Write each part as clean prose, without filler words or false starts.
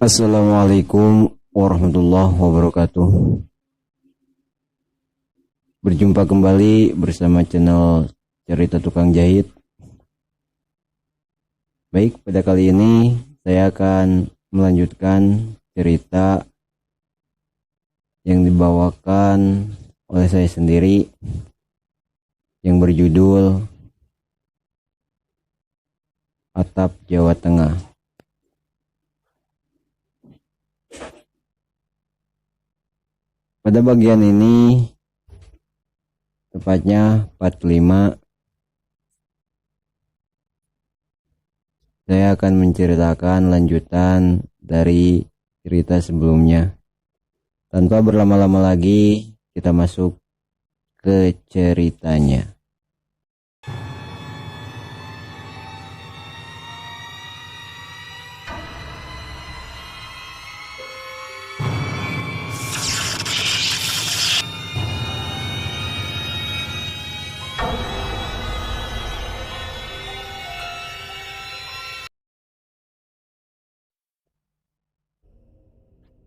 Assalamualaikum warahmatullahi wabarakatuh. Berjumpa kembali bersama channel Cerita Tukang Jahit. Baik, pada kali ini saya akan melanjutkan cerita yang dibawakan oleh saya sendiri yang berjudul Atap Jawa Tengah. Pada bagian ini, tepatnya part 5, saya akan menceritakan lanjutan dari cerita sebelumnya. Tanpa berlama-lama lagi, kita masuk ke ceritanya.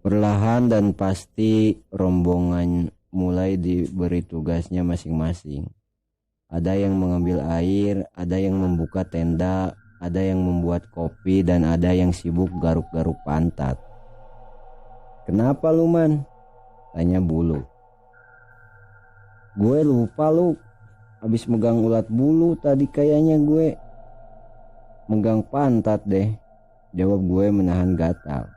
Perlahan dan pasti rombongan mulai diberi tugasnya masing-masing. Ada yang mengambil air, ada yang membuka tenda, ada yang membuat kopi, dan ada yang sibuk garuk-garuk pantat. "Kenapa lu, Man?" tanya Bulu. "Gue lupa lu, habis megang ulat bulu tadi kayaknya gue megang pantat deh," jawab gue menahan gatal.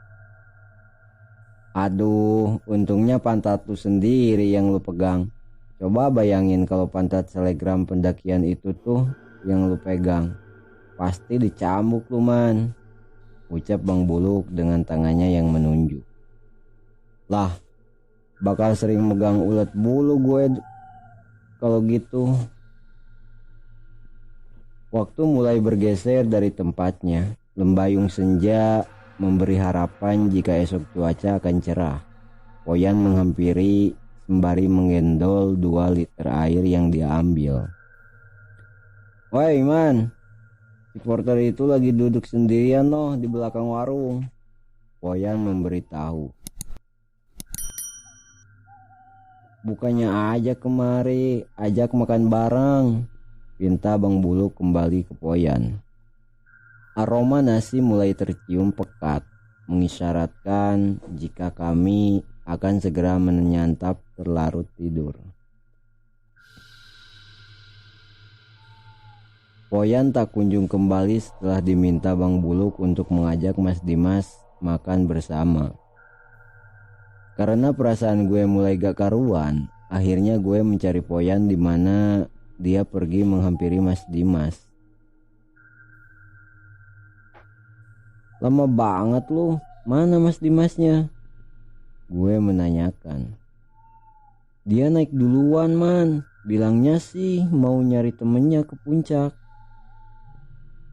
"Aduh, untungnya pantat lu sendiri yang lu pegang. Coba bayangin kalau pantat selegram pendakian itu tuh yang lu pegang. Pasti dicambuk lu, Man," ucap Bang Buluk dengan tangannya yang menunjuk. "Lah, bakal sering megang ulat bulu gue kalau gitu." Waktu mulai bergeser dari tempatnya. Lembayung senja memberi harapan jika esok cuaca akan cerah. Poyan menghampiri sembari menggendol 2 liter air yang dia ambil. "Woi, Man, si porter itu lagi duduk sendirian loh di belakang warung," Poyan memberitahu. "Bukannya ajak kemari, ajak makan bareng," pinta Bang Buluk kembali ke Poyan. Aroma nasi mulai tercium pekat, mengisyaratkan jika kami akan segera menyantap terlarut tidur. Poyan tak kunjung kembali setelah diminta Bang Buluk untuk mengajak Mas Dimas makan bersama. Karena perasaan gue mulai gak karuan, akhirnya gue mencari Poyan di mana dia pergi menghampiri Mas Dimas. "Lama banget lu, mana Mas Dimasnya?" gue menanyakan. "Dia naik duluan, Man, bilangnya sih mau nyari temennya ke puncak."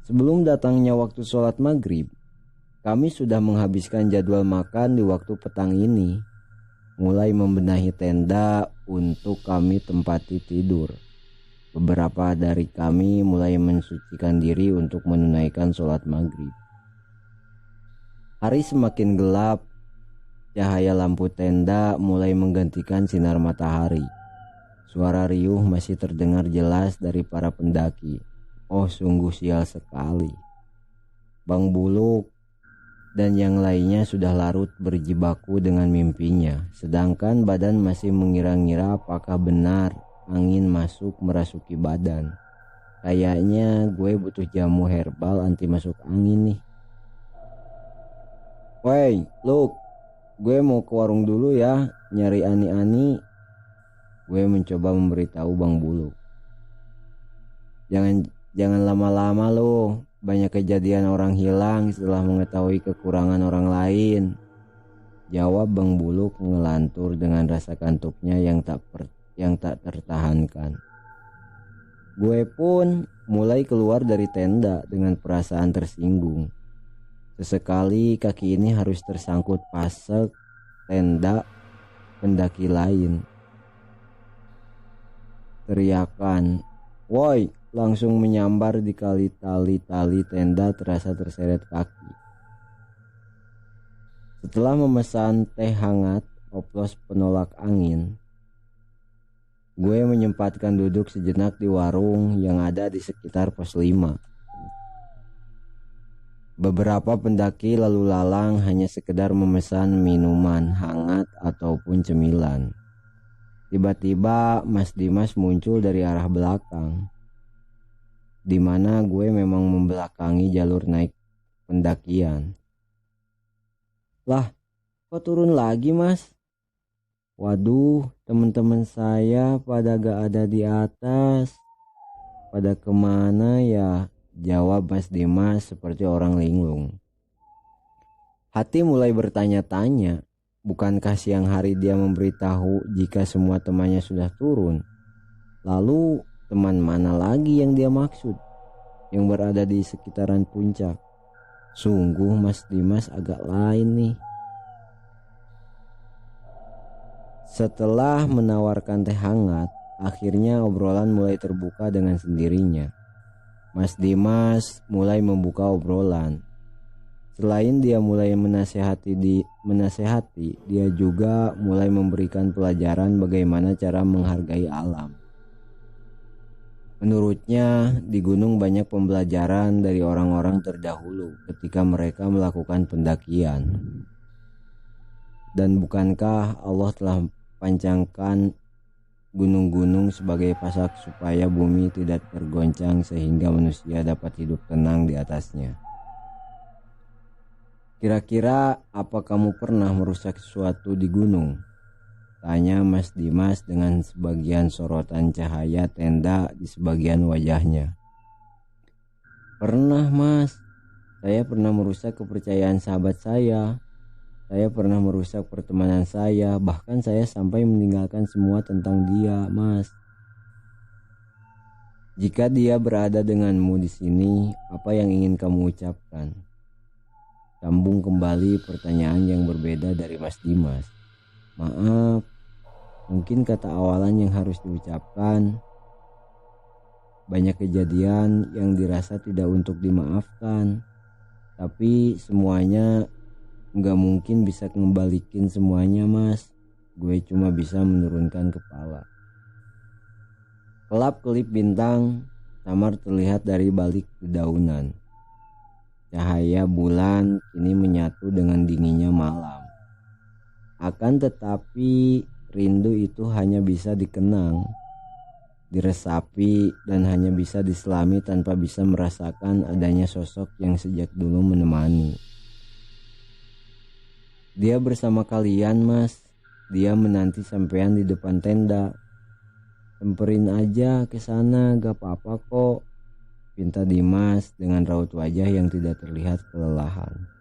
Sebelum datangnya waktu sholat maghrib, kami sudah menghabiskan jadwal makan di waktu petang ini, mulai membenahi tenda untuk kami tempati tidur. Beberapa dari kami mulai mensucikan diri untuk menunaikan sholat maghrib. Hari semakin gelap, cahaya lampu tenda mulai menggantikan sinar matahari. Suara riuh masih terdengar jelas dari para pendaki. Oh, sungguh sial sekali. Bang Buluk dan yang lainnya sudah larut berjibaku dengan mimpinya, sedangkan badan masih mengira-ngira apakah benar angin masuk merasuki badan. Kayaknya gue butuh jamu herbal anti masuk angin nih. "Woi, Luk, gue mau ke warung dulu ya, nyari ani-ani," gue mencoba memberitahu Bang Buluk. Jangan lama-lama lo, banyak kejadian orang hilang setelah mengetahui kekurangan orang lain," jawab Bang Buluk ngelantur dengan rasa kantuknya yang tak tertahankan. Gue pun mulai keluar dari tenda dengan perasaan tersinggung. Sesekali kaki ini harus tersangkut pasek tenda pendaki lain. Teriakan "woi" langsung menyambar di kali tali tenda terasa terseret kaki. Setelah memesan teh hangat oplos penolak angin, gue menyempatkan duduk sejenak di warung yang ada di sekitar pos 5. Beberapa pendaki lalu lalang hanya sekedar memesan minuman hangat ataupun cemilan. Tiba-tiba Mas Dimas muncul dari arah belakang, di mana gue memang membelakangi jalur naik pendakian. Lah, kok turun lagi Mas? Waduh, teman-teman saya pada gak ada di atas. Pada kemana ya? Jawab Mas Dimas seperti orang linglung. Hati mulai bertanya-tanya, bukankah siang hari dia memberitahu jika semua temannya sudah turun? Lalu teman mana lagi yang dia maksud yang berada di sekitaran puncak? Sungguh Mas Dimas agak lain nih. Setelah menawarkan teh hangat, akhirnya obrolan mulai terbuka dengan sendirinya. Mas Dimas mulai membuka obrolan. Selain dia mulai menasehati, dia juga mulai memberikan pelajaran bagaimana cara menghargai alam. Menurutnya, di gunung banyak pembelajaran dari orang-orang terdahulu ketika mereka melakukan pendakian. Dan bukankah Allah telah panjangkan gunung-gunung sebagai pasak supaya bumi tidak tergoncang sehingga manusia dapat hidup tenang di atasnya? Kira-kira apa kamu pernah merusak sesuatu di gunung? Tanya Mas Dimas dengan sebagian sorotan cahaya tenda di sebagian wajahnya. Pernah Mas, saya pernah merusak kepercayaan sahabat saya. Saya pernah merusak pertemanan saya, bahkan saya sampai meninggalkan semua tentang dia, Mas. Jika dia berada denganmu di sini, apa yang ingin kamu ucapkan? Sambung kembali pertanyaan yang berbeda dari Mas Dimas. Maaf, mungkin kata awalan yang harus diucapkan. Banyak kejadian yang dirasa tidak untuk dimaafkan, tapi semuanya nggak mungkin bisa ngembalikin semuanya Mas. Gue cuma bisa menurunkan kepala. Kelap-kelip bintang samar terlihat dari balik dedaunan. Cahaya bulan kini menyatu dengan dinginnya malam. Akan tetapi rindu itu hanya bisa dikenang, diresapi, dan hanya bisa diselami tanpa bisa merasakan adanya sosok yang sejak dulu menemani. Dia bersama kalian Mas. Dia menanti sampean di depan tenda. Semperin aja ke sana, gak apa-apa kok, pinta Dimas dengan raut wajah yang tidak terlihat kelelahan.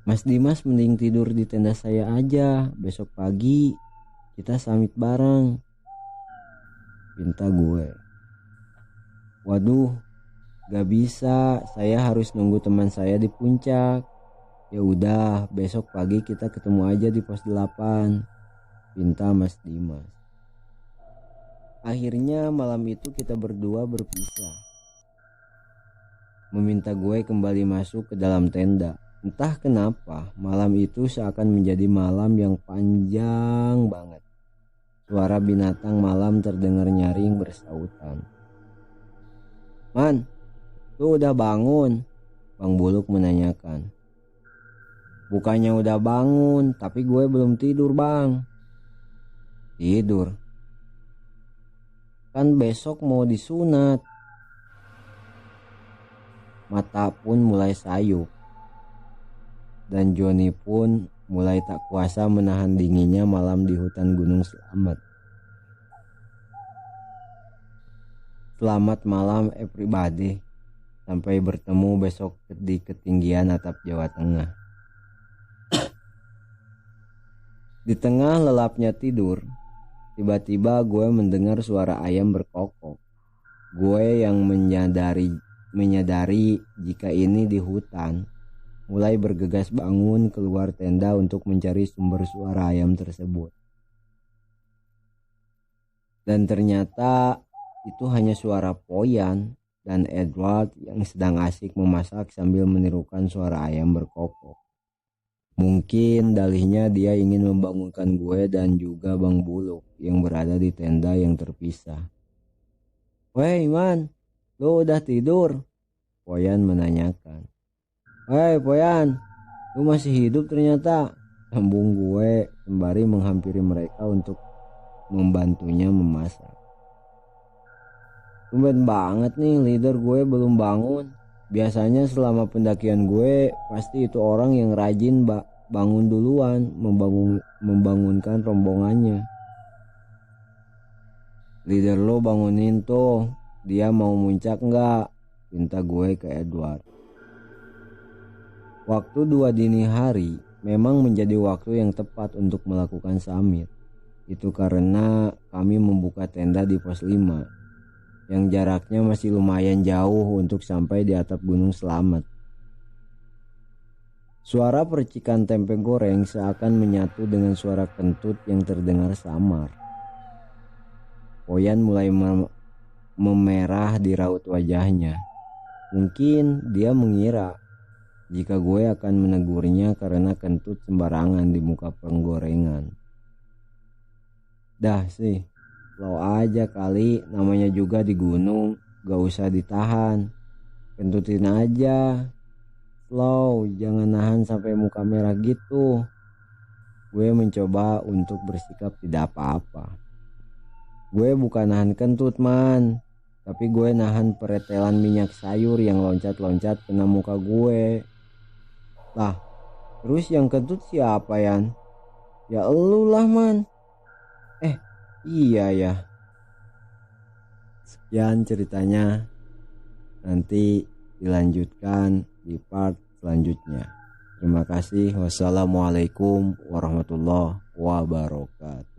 Mas Dimas mending tidur di tenda saya aja. Besok pagi kita summit bareng, pinta gue. Waduh, gak bisa. Saya harus nunggu teman saya di puncak. Ya udah, besok pagi kita ketemu aja di pos 8, pinta Mas Dimas. Akhirnya malam itu kita berdua berpisah. Meminta gue kembali masuk ke dalam tenda. Entah kenapa, malam itu seakan menjadi malam yang panjang banget. Suara binatang malam terdengar nyaring bersautan. Man, lu udah bangun? Bang Buluk menanyakan. Bukannya udah bangun, tapi gue belum tidur bang. Tidur? Kan besok mau disunat. Mata pun mulai sayup. Dan Joni pun mulai tak kuasa menahan dinginnya malam di hutan Gunung Slamet. Selamat malam everybody. Sampai bertemu besok di ketinggian atap Jawa Tengah. Di tengah lelapnya tidur, tiba-tiba gue mendengar suara ayam berkokok. Gue yang menyadari jika ini di hutan, mulai bergegas bangun keluar tenda untuk mencari sumber suara ayam tersebut. Dan ternyata itu hanya suara Poyan dan Edward yang sedang asik memasak sambil menirukan suara ayam berkokok. Mungkin dalihnya dia ingin membangunkan gue dan juga Bang Buluk yang berada di tenda yang terpisah. "Weh Iman, lu udah tidur?" Poyan menanyakan. "Weh Poyan, lu masih hidup ternyata," sambung gue sembari menghampiri mereka untuk membantunya memasak. "Tumben banget nih leader gue belum bangun. Biasanya selama pendakian gue pasti itu orang yang rajin bangun duluan membangunkan rombongannya." "Leader lo bangunin tuh, dia mau muncak nggak?" pinta gue ke Edward. Waktu 2 dini hari memang menjadi waktu yang tepat untuk melakukan summit. Itu karena kami membuka tenda di pos 5 yang jaraknya masih lumayan jauh untuk sampai di atap Gunung Selamat. Suara percikan tempe goreng seakan menyatu dengan suara kentut yang terdengar samar. Poyan mulai memerah di raut wajahnya. Mungkin dia mengira jika gue akan menegurnya karena kentut sembarangan di muka penggorengan. "Dah sih, slow aja kali, namanya juga di gunung, gak usah ditahan. Kentutin aja. Slow, jangan nahan sampai muka merah gitu." Gue mencoba untuk bersikap tidak apa-apa. "Gue bukan nahan kentut man, tapi gue nahan peretelan minyak sayur yang loncat-loncat kena muka gue." "Lah, terus yang kentut siapa Yan?" "Ya elu lah man." Iya ya." Sekian ceritanya, nanti dilanjutkan di part selanjutnya. Terima kasih. Wassalamualaikum warahmatullahi wabarakatuh.